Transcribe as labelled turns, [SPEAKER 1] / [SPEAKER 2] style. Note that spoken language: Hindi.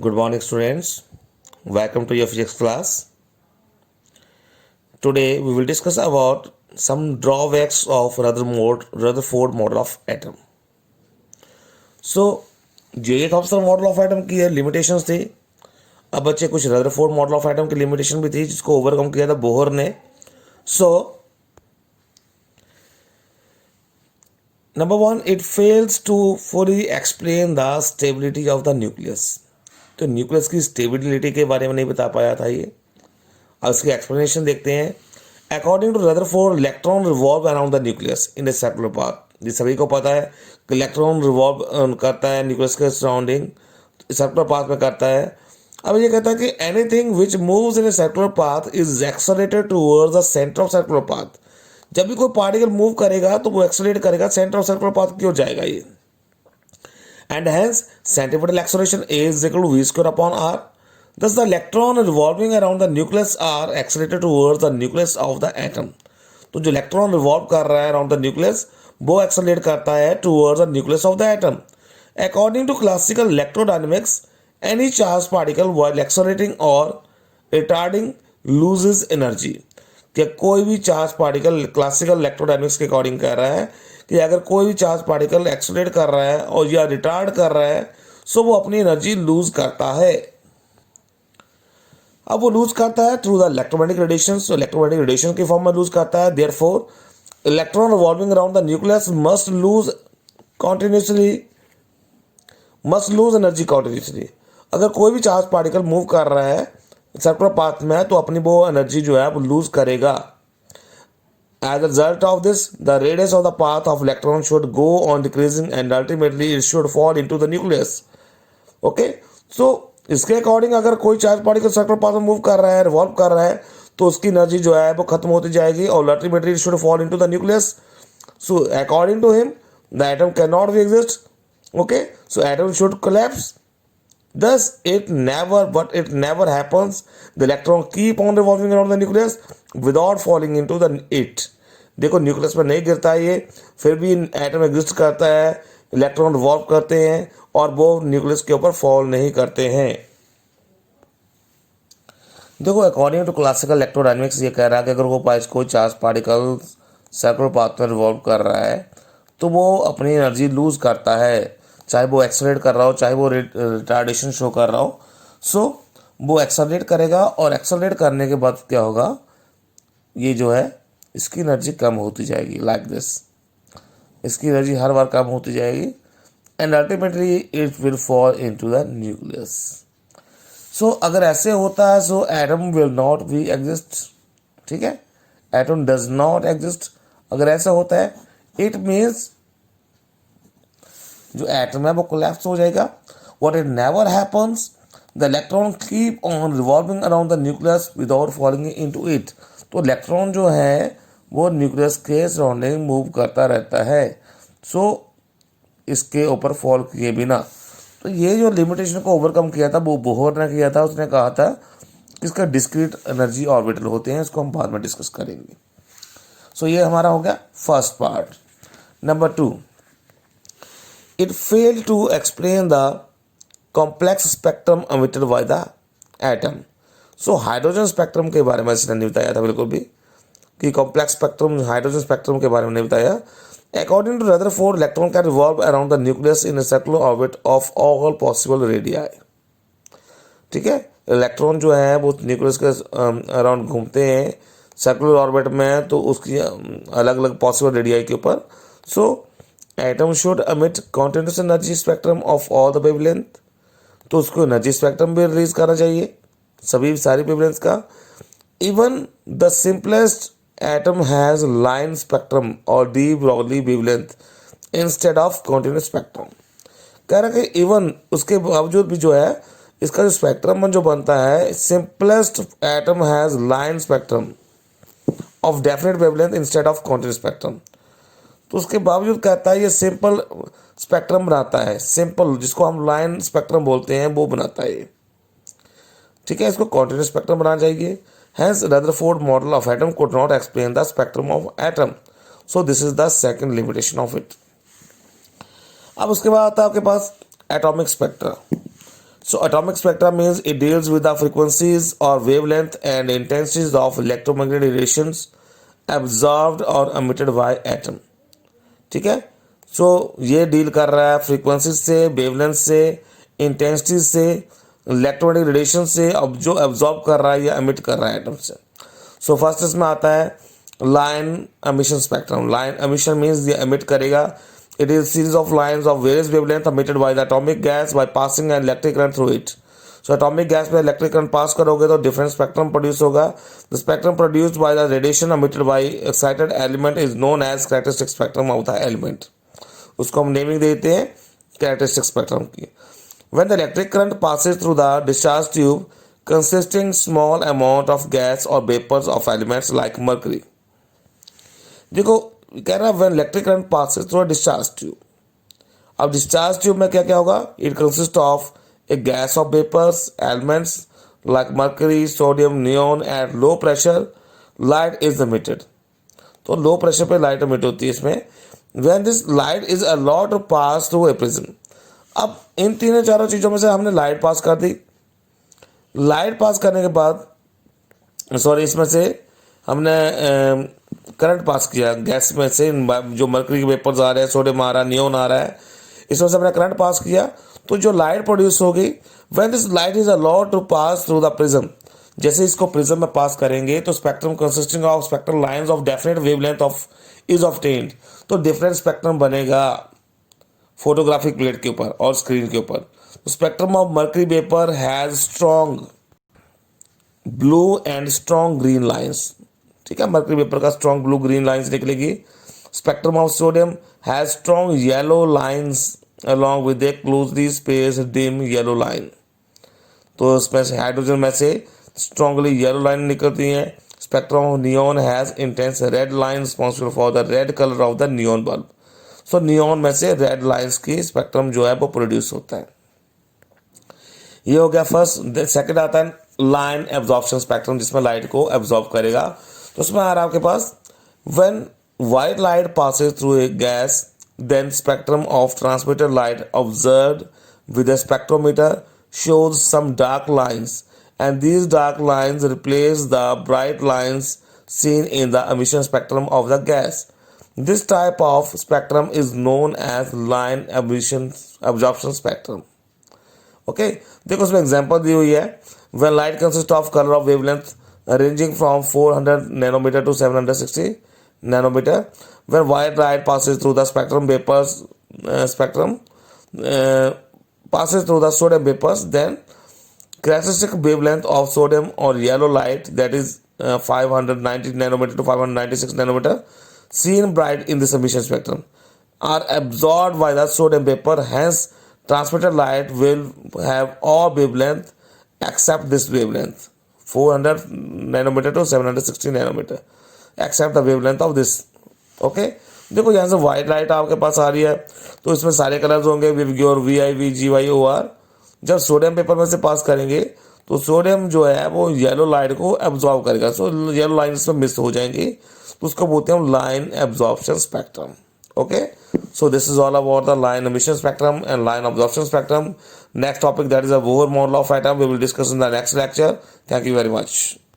[SPEAKER 1] Good morning, students. Welcome to your physics class. Today, we will discuss about some drawbacks of Rutherford model of atom. So, J. Thomson model of atom की लिमिटेशंस थी. अब बच्चे कुछ रदरफोर्ड मॉडल ऑफ एटम की लिमिटेशन भी थी जिसको ओवरकम किया था बोहर ने. So number one, it fails to fully explain the stability of the nucleus. तो न्यूक्लियस की स्टेबिलिटी के बारे में नहीं बता पाया था ये. अब इसकी एक्सप्लेनेशन देखते हैं. According to Rutherford, electron revolve around the nucleus in a circular path. ये सभी को पता है कि इलेक्ट्रॉन रिवॉल्व करता है न्यूक्लियस के सराउंडिंग, सर्कुलर पाथ में करता है. अब ये कहता है कि anything which moves in a circular path is accelerated towards the centre of circular path. जब भी कोई पार्टिकल मूव करेगा तो वो एक्सेलरेट करेगा सेंटर ऑफ सर्कुलर पाथ की ओर जाएगा ये. And hence centripetal acceleration A is equal to v square upon r. Thus the electron revolving around the nucleus are accelerated towards the nucleus of the atom. तो जो इलेक्ट्रॉन रिवॉल्व कर रहा है अराउंड द न्यूक्लियस वो एक्सेलरेट करता है towards the nucleus of the atom. According to classical electrodynamics, any charged particle while accelerating or retarding loses energy. कि कोई भी चार्ज पार्टिकल क्लासिकल इलेक्ट्रोडायनेमिक्स के अकॉर्डिंग कह रहा है कि अगर कोई भी चार्ज पार्टिकल एक्सेलरेट कर रहा है और या रिटार्ड कर रहा है सो वो अपनी एनर्जी लूज करता है. अब वो लूज करता है थ्रू द इलेक्ट्रोमैग्नेटिक रेडिएशन. तो इलेक्ट्रोमैग्नेटिक रेडिएशन की फॉर्म में लूज करता है. Therefore electron revolving around the nucleus must lose energy continuously. अगर कोई भी चार्ज पार्टिकल मूव कर रहा है सर्कुलर पाथ में तो अपनी वो एनर्जी जो है वो लूज करेगा. As a result of this the radius of the path of electron should go on decreasing and ultimately it should fall into the nucleus. Okay, so इसके अकॉर्डिंग अगर कोई चार्ज पार्टिकल सर्कुलर पाथ में मूव कर रहा है, रिवॉल्व कर रहा है, तो उसकी एनर्जी जो है वो खत्म होती जाएगी और ultimately it should fall into the nucleus. So according to him the atom can not be exist. Okay, so atom should collapse. Thus, it never happens. The electron keep on revolving around the nucleus without falling into the it. देखो न्यूक्लियस पर नहीं गिरता है ये, फिर भी एटम एग्जिस्ट करता है, इलेक्ट्रॉन रिवॉल्व करते हैं और वो न्यूक्लियस के ऊपर फॉल नहीं करते हैं. देखो अकॉर्डिंग टू क्लासिकल इलेक्ट्रोडायनेमिक्स ये कह रहा है कि अगर वो कोई चार्ज पार्टिकल सर्कुलर पाथ में रिवॉल्व कर रहा है तो वो अपनी एनर्जी लूज करता है, चाहे वो एक्सेलरेट कर रहा हो चाहे वो रिटार्डेशन शो कर रहा हो. सो वो एक्सेलरेट करेगा और एक्सेलरेट करने के बाद क्या होगा, ये जो है इसकी एनर्जी कम होती जाएगी लाइक दिस. इसकी एनर्जी हर बार कम होती जाएगी and ultimately it will fall into the nucleus. So अगर ऐसे होता है so atom will not be exist. ठीक है, एटम डज नॉट एग्जिस्ट. अगर ऐसा होता है इट मीन्स जो एटम है वो कोलैप्स हो जाएगा. What it never happens, the electron keep on revolving around the nucleus without falling into it. तो इलेक्ट्रॉन जो है वो न्यूक्लियस के सराउंडिंग मूव करता रहता है, सो इसके ऊपर फॉल किए बिना. तो ये जो लिमिटेशन को ओवरकम किया था वो बोहर ने किया था. उसने कहा था कि इसका डिस्क्रीट एनर्जी ऑर्बिटल होते हैं, इसको हम बाद में डिस्कस करेंगे. सो ये हमारा हो गया first part. Number 2, it failed to explain the complex spectrum emitted by the atom. So hydrogen spectrum के बारे में इसने नहीं बताया था बिल्कुल भी कि कॉम्प्लेक्स स्पेक्ट्रम हाइड्रोजन स्पेक्ट्रम के बारे में नहीं बताया. According to Rutherford, electron can revolve around the nucleus in a circular orbit of all possible radii. ठीक है, इलेक्ट्रॉन जो है वो न्यूक्लियस के अराउंड घूमते हैं सर्कुलर ऑर्बिट में, तो उसकी अलग अलग पॉसिबल रेडियाई के ऊपर. So atom should emit continuous energy spectrum of all the wavelength. तो उसको एनर्जी स्पेक्ट्रम भी रिलीज करना चाहिए सभी सारी वेवलेंथ का. Even the simplest atom has line spectrum और the broadly wavelength instead of continuous spectrum. कह रहा है कि इवन उसके बावजूद भी जो है इसका जो स्पेक्ट्रम जो बनता है, simplest atom has line spectrum of definite wavelength instead of continuous spectrum. तो उसके बावजूद कहता है ये सिंपल स्पेक्ट्रम बनाता है, सिंपल जिसको हम लाइन स्पेक्ट्रम बोलते हैं वो बनाता है. ठीक है, इसको कॉन्टिन्यूस स्पेक्ट्रम बनाना चाहिए. Hence Rutherford model of atom could not explain the spectrum of atom. So this is the second limitation of it. अब उसके बाद आता है आपके पास atomic spectra. So atomic spectrum means it deals with the frequencies or wavelength and intensities of electromagnetic radiations absorbed or emitted by atom. ठीक है, सो ये डील कर रहा है फ्रीक्वेंसी से, वेवलेंथ से, इंटेंसिटी से, इलेक्ट्रोमैग्नेटिक रेडिएशन से, अब जो एब्जॉर्ब कर रहा है या एमिट कर रहा है एटम से. सो फर्स्ट इसमें आता है line emission spectrum. Line emission means ये एमिट करेगा. It is series of lines of various wavelength emitted by the atomic gas by passing an electric current through it. So atomic gas में इलेक्ट्रिक करंट पास करोगे तो डिफरेंट स्पेक्ट्रम प्रोड्यूस होगा. The spectrum produced by the radiation emitted by excited element is known as characteristic spectrum of the element. उसको हम नेमिंग देते हैं कैरेक्टरिस्टिक स्पेक्ट्रम की. When the electric current passes through the discharge tube consisting small amount of gas or vapors of elements like mercury. देखो कह रहा है when electric current passes through a discharge tube. अब discharge tube में क्या क्या होगा? It consists of a gas of vapors, elements like mercury, sodium, neon. At low pressure, light is emitted. तो लो प्रेशर पे लाइट एमिट होती है इसमें. When this light is allowed to pass through a prism. अब इन तीनों चारों चीज़ों में से हमने लाइट पास कर दी. लाइट पास करने के बाद इसमें से हमने करंट पास किया गैस में से, जो मरकरी के वेपर्स आ रहे हैं, सोडियम आ रहा है, नियोन आ रहा है, इसमें से हमने करंट पास किया. तो जो लाइट प्रोड्यूस होगी when this light is allowed to pass through the prism, जैसे इसको प्रिज्म में पास करेंगे तो spectrum consisting of spectral lines of definite wavelength of is obtained. तो डिफरेंट स्पेक्ट्रम बनेगा फोटोग्राफिक प्लेट के ऊपर और स्क्रीन के ऊपर. Spectrum of mercury vapour has strong blue and strong green lines. ठीक है, मर्करी वेपर का स्ट्रॉन्ग ब्लू ग्रीन लाइंस निकलेगी. Spectrum of sodium has strong yellow lines along with A closely spaced dim yellow line. तो इसमें से हाइड्रोजन में से स्ट्रॉन्गली येलो लाइन निकलती है. Spectrum of neon has intense red line responsible for the red colour of the neon bulb. So neon में से रेड लाइंस की स्पेक्ट्रम जो है वो प्रोड्यूस होता है. ये हो गया फर्स्ट. सेकंड आता है लाइन एब्जॉर्प्शन स्पेक्ट्रम, जिसमें लाइट को एब्जॉर्ब करेगा. तो उसमें आ रहा है आपके पास when white light passes through a gas then spectrum of transmitted light observed with a spectrometer shows some dark lines and these dark lines replace the bright lines seen in the emission spectrum of the gas. This type of spectrum is known as line emission absorption spectrum. Okay, देखो उसमें एग्जांपल दी हुई है. When light consists of color of wavelength ranging from 400 nanometer to 760 nanometer, when white light passes through the spectrum vapors passes through the sodium vapors, then characteristic wavelength of sodium or yellow light, that is 590 nanometer to 596 nanometer, seen bright in this emission spectrum, are absorbed by the sodium vapor. Hence, transmitted light will have all wavelength except this wavelength 400 nanometer to 760 nanometer, except the wavelength of this. Okay, देखो यहाँ से व्हाइट लाइट आपके पास आ रही है तो इसमें सारे कलर्स होंगे विवग्योर VIV GYOR. जब सोडियम पेपर में से पास करेंगे तो सोडियम जो है वो येलो लाइट को एब्जॉर्ब करेगा. सो येलो लाइन इसमें मिस हो जाएंगी तो उसको बोलते हैं हम line absorption spectrum. Okay, so this is all about the line emission spectrum and line absorption spectrum. Next topic, that is a Bohr model of atom, we will discuss in the next lecture. Thank you very much.